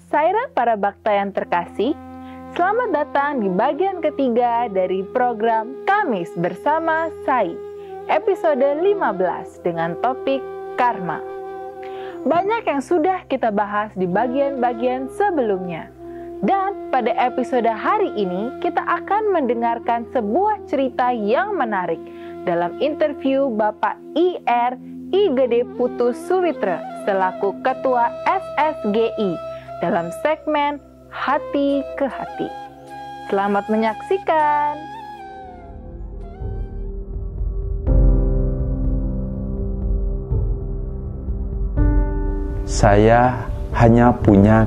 Saira para bakta yang terkasih, selamat datang di bagian ketiga dari program Kamis bersama Sai, episode 15 dengan topik karma. Banyak yang sudah kita bahas di bagian-bagian sebelumnya. Dan pada episode hari ini kita akan mendengarkan sebuah cerita yang menarik dalam interview Bapak IR Igede Putu Suwitra selaku Ketua SSGI dalam segmen Hati ke Hati. Selamat menyaksikan. Saya hanya punya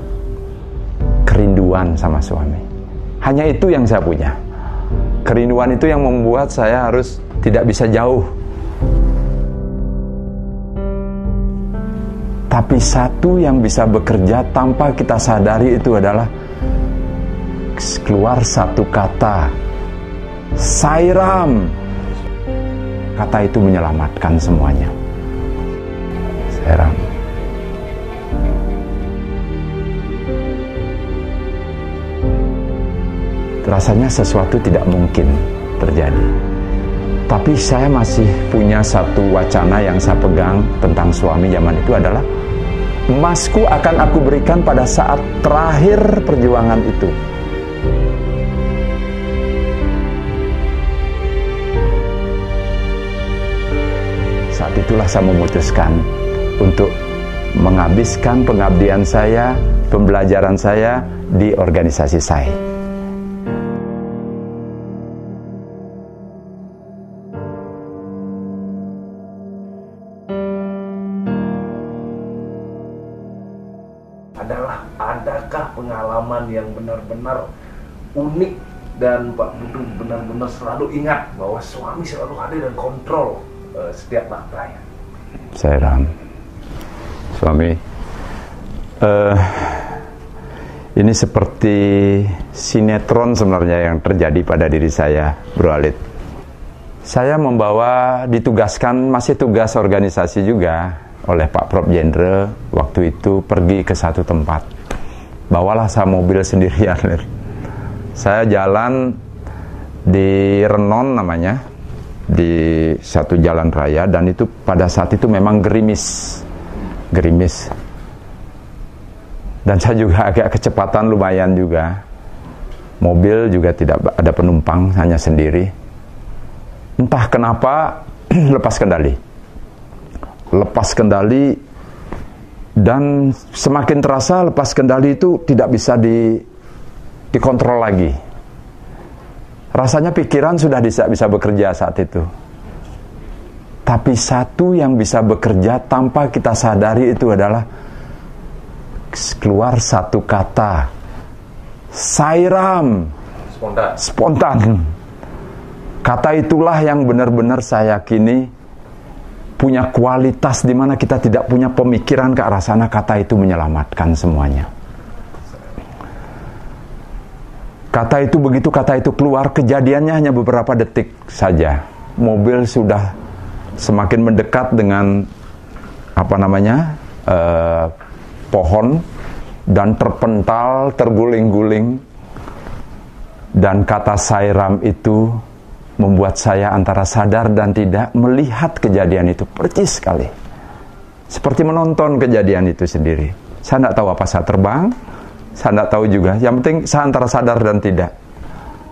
kerinduan sama suami. Hanya itu yang saya punya. Kerinduan itu yang membuat saya harus tidak bisa jauh. Tapi satu yang bisa bekerja tanpa kita sadari itu adalah keluar satu kata, Sairam. Kata itu menyelamatkan semuanya. Sairam. Rasanya sesuatu tidak mungkin terjadi. Tapi saya masih punya satu wacana yang saya pegang tentang suami zaman itu adalah emasku akan aku berikan pada saat terakhir perjuangan itu. Saat itulah saya memutuskan untuk menghabiskan pengabdian saya, pembelajaran saya di organisasi saya. Adakah pengalaman yang benar-benar unik dan Pak Putu benar-benar selalu ingat bahwa suami selalu ada dan kontrol setiap baktanya? Sairam, suami, ini seperti sinetron sebenarnya yang terjadi pada diri saya, Bro Alid. Saya ditugaskan, masih tugas organisasi juga oleh Pak Prof Jenderal waktu itu pergi ke satu tempat. Bawalah saya mobil sendirian. Saya jalan di Renon namanya, di satu jalan raya, dan itu pada saat itu memang gerimis. Dan saya juga agak kecepatan lumayan juga. Mobil juga tidak ada penumpang, hanya sendiri. Entah kenapa lepas kendali dan semakin terasa lepas kendali itu tidak bisa dikontrol lagi. Rasanya pikiran sudah bisa bekerja saat itu. Tapi satu yang bisa bekerja tanpa kita sadari itu adalah keluar satu kata, Sairam. Spontan. Kata itulah yang benar-benar saya yakini punya kualitas di mana kita tidak punya pemikiran ke arah sana. Kata itu menyelamatkan semuanya. Kata itu, begitu kata itu keluar, kejadiannya hanya beberapa detik saja. Mobil sudah semakin mendekat dengan pohon dan terpental, terguling-guling. Dan kata Sairam itu membuat saya antara sadar dan tidak melihat kejadian itu percis sekali. Seperti menonton kejadian itu sendiri. Saya tidak tahu apa saya terbang, saya tidak tahu juga. Yang penting saya antara sadar dan tidak.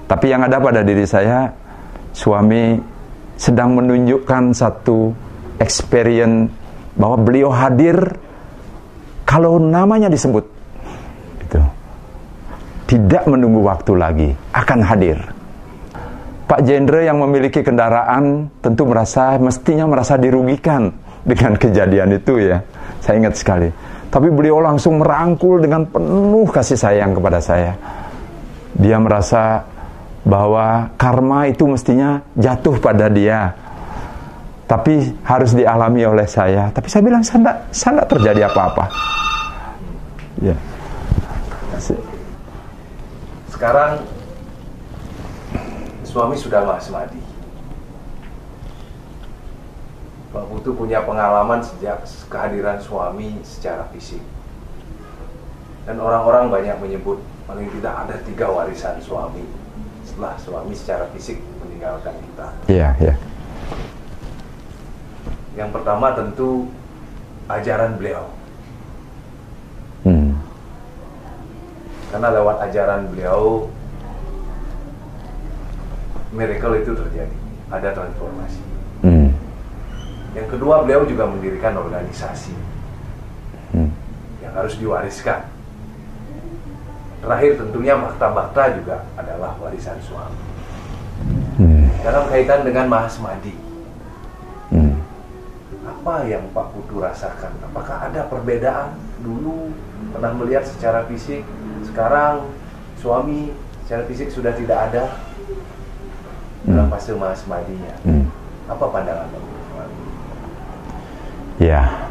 Tapi yang ada pada diri saya, suami sedang menunjukkan satu experience bahwa beliau hadir kalau namanya disebut. Gitu. Tidak menunggu waktu lagi, akan hadir. Pak Jenderal yang memiliki kendaraan tentu mestinya merasa dirugikan dengan kejadian itu ya. Saya ingat sekali. Tapi beliau langsung merangkul dengan penuh kasih sayang kepada saya. Dia merasa bahwa karma itu mestinya jatuh pada dia. Tapi harus dialami oleh saya. Tapi saya bilang, saya tidak terjadi apa-apa. Ya. Sekarang suami sudah nggak semadi. Pak Putu punya pengalaman sejak kehadiran suami secara fisik. Dan orang-orang banyak menyebut paling tidak ada 3 warisan suami setelah suami secara fisik meninggalkan kita. Iya, iya. Yang pertama tentu ajaran beliau. Karena lewat ajaran beliau miracle itu terjadi, ada transformasi. Yang kedua, beliau juga mendirikan organisasi yang harus diwariskan. Terakhir tentunya bakta-bakta juga adalah warisan suami. Dalam kaitan dengan Mahasmadi, apa yang Pak Putu rasakan? Apakah ada perbedaan? Dulu pernah melihat secara fisik, sekarang suami secara fisik sudah tidak ada dalam fase Mahasmadinya. Apa pandangan Pak Putu? Ya,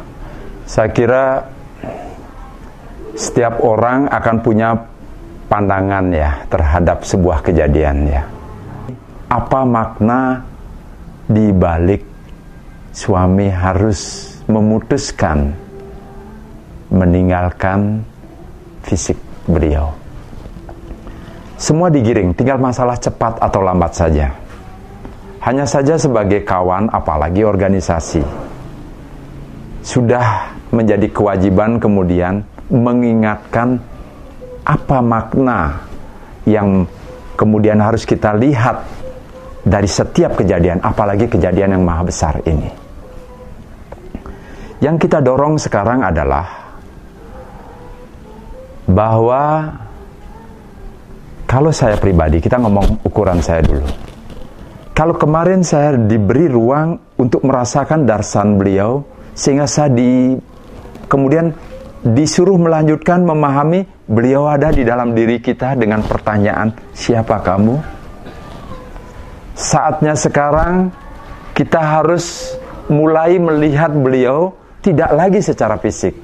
saya kira setiap orang akan punya pandangan ya terhadap sebuah kejadian ya. Apa makna di balik suami harus memutuskan meninggalkan fisik beliau? Semua digiring, tinggal masalah cepat atau lambat saja. Hanya saja sebagai kawan, apalagi organisasi, sudah menjadi kewajiban kemudian mengingatkan apa makna yang kemudian harus kita lihat dari setiap kejadian, apalagi kejadian yang maha besar ini. Yang kita dorong sekarang adalah bahwa kalau saya pribadi, kita ngomong ukuran saya dulu. Kalau kemarin saya diberi ruang untuk merasakan darsan beliau, sehingga saya kemudian disuruh melanjutkan memahami beliau ada di dalam diri kita dengan pertanyaan, siapa kamu? Saatnya sekarang kita harus mulai melihat beliau tidak lagi secara fisik,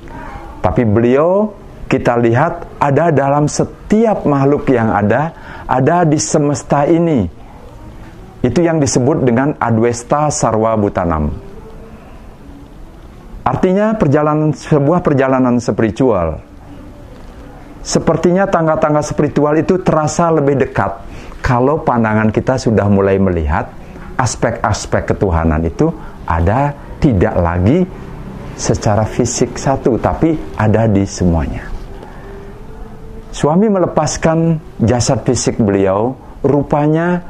tapi beliau kita lihat ada dalam setiap makhluk yang ada di semesta ini. Itu yang disebut dengan Adwesta Sarwa Bhutanam. Artinya sebuah perjalanan spiritual. Sepertinya tangga-tangga spiritual itu terasa lebih dekat kalau pandangan kita sudah mulai melihat aspek-aspek ketuhanan itu ada tidak lagi secara fisik satu, tapi ada di semuanya. Suami melepaskan jasad fisik beliau, rupanya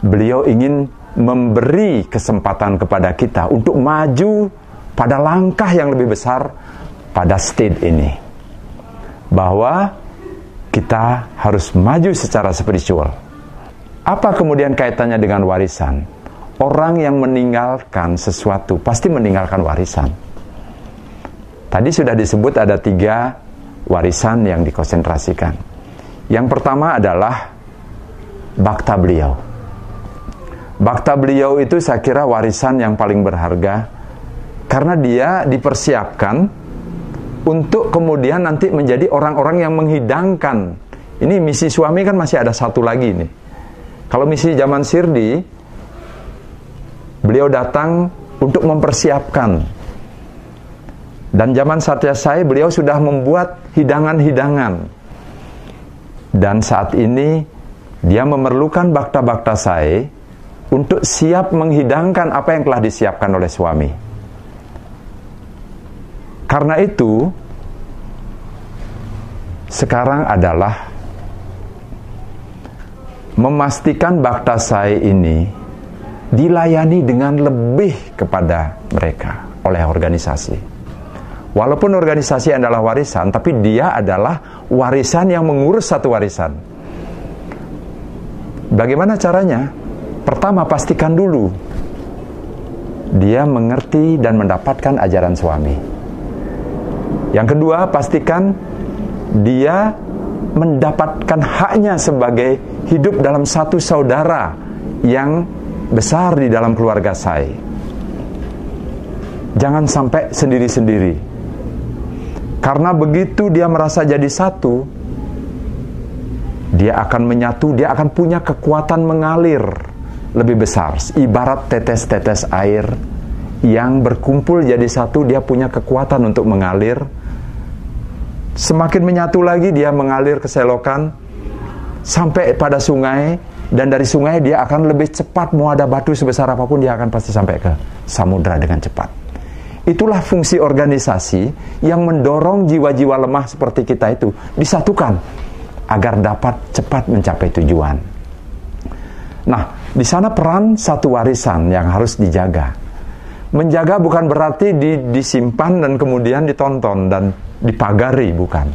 beliau ingin memberi kesempatan kepada kita untuk maju pada langkah yang lebih besar pada state ini, bahwa kita harus maju secara spiritual. Apa kemudian kaitannya dengan warisan? Orang yang meninggalkan sesuatu pasti meninggalkan warisan. Tadi sudah disebut ada 3 warisan yang dikonsentrasikan. Yang pertama adalah bakta beliau. Bakta beliau itu saya kira warisan yang paling berharga, karena dia dipersiapkan untuk kemudian nanti menjadi orang-orang yang menghidangkan. Ini misi suami kan masih ada satu lagi nih. Kalau misi zaman Sirdi, beliau datang untuk mempersiapkan. Dan zaman Satya Sai beliau sudah membuat hidangan-hidangan. Dan saat ini dia memerlukan bakta-bakta Sai untuk siap menghidangkan apa yang telah disiapkan oleh suami. Karena itu, sekarang adalah memastikan bakta Sai ini dilayani dengan lebih kepada mereka oleh organisasi. Walaupun organisasi adalah warisan, tapi dia adalah warisan yang mengurus satu warisan. Bagaimana caranya? Pertama, pastikan dulu dia mengerti dan mendapatkan ajaran suami. Yang kedua, pastikan dia mendapatkan haknya sebagai hidup dalam satu saudara yang besar di dalam keluarga Sai. Jangan sampai sendiri-sendiri. Karena begitu dia merasa jadi satu, dia akan menyatu, dia akan punya kekuatan mengalir lebih besar. Ibarat tetes-tetes air yang berkumpul jadi satu, dia punya kekuatan untuk mengalir Semakin menyatu lagi, dia mengalir ke selokan sampai pada sungai, dan dari sungai dia akan lebih cepat. Mau ada batu sebesar apapun, dia akan pasti sampai ke samudra dengan cepat. Itulah fungsi organisasi yang mendorong jiwa-jiwa lemah seperti kita itu disatukan agar dapat cepat mencapai tujuan. Nah, di sana peran satu warisan yang harus dijaga. Menjaga bukan berarti disimpan dan kemudian ditonton dan dipagari, bukan.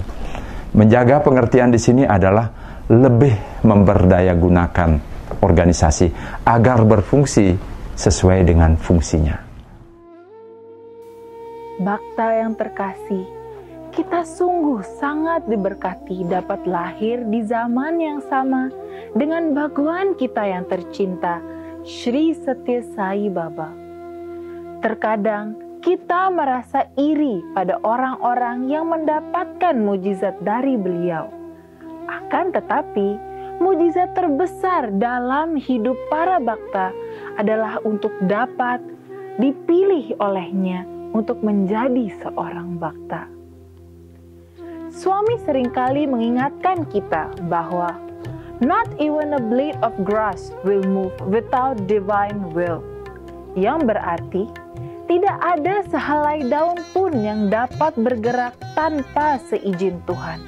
Menjaga pengertian di sini adalah lebih memberdayagunakan organisasi agar berfungsi sesuai dengan fungsinya. Bakta yang terkasih, kita sungguh sangat diberkati dapat lahir di zaman yang sama dengan baguan kita yang tercinta, Sri Satya Sai Baba. Terkadang kita merasa iri pada orang-orang yang mendapatkan mujizat dari beliau. Akan tetapi, mujizat terbesar dalam hidup para bakta adalah untuk dapat dipilih olehnya untuk menjadi seorang bakta. Swami seringkali mengingatkan kita bahwa not even a blade of grass will move without divine will, yang berarti tidak ada sehelai daun pun yang dapat bergerak tanpa seizin Tuhan.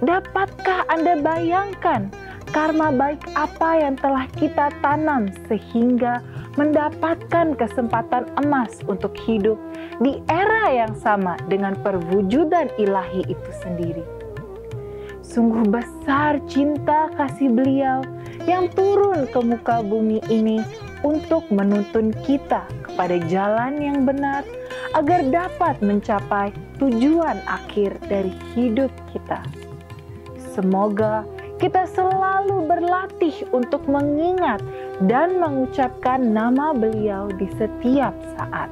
Dapatkah Anda bayangkan karma baik apa yang telah kita tanam sehingga mendapatkan kesempatan emas untuk hidup di era yang sama dengan perwujudan ilahi itu sendiri? Sungguh besar cinta kasih beliau yang turun ke muka bumi ini untuk menuntun kita kepada jalan yang benar agar dapat mencapai tujuan akhir dari hidup kita. Semoga kita selalu berlatih untuk mengingat dan mengucapkan nama beliau di setiap saat.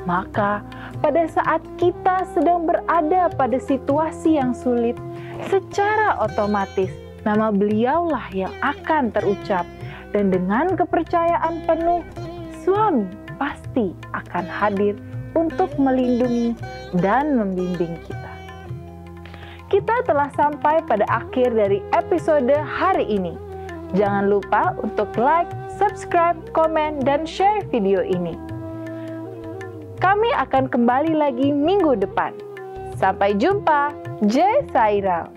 Maka pada saat kita sedang berada pada situasi yang sulit, secara otomatis nama beliaulah yang akan terucap, dan dengan kepercayaan penuh, Swami pasti akan hadir untuk melindungi dan membimbing kita. Kita telah sampai pada akhir dari episode hari ini. Jangan lupa untuk like, subscribe, komen, dan share video ini. Kami akan kembali lagi minggu depan. Sampai jumpa. Jai Sai Ram.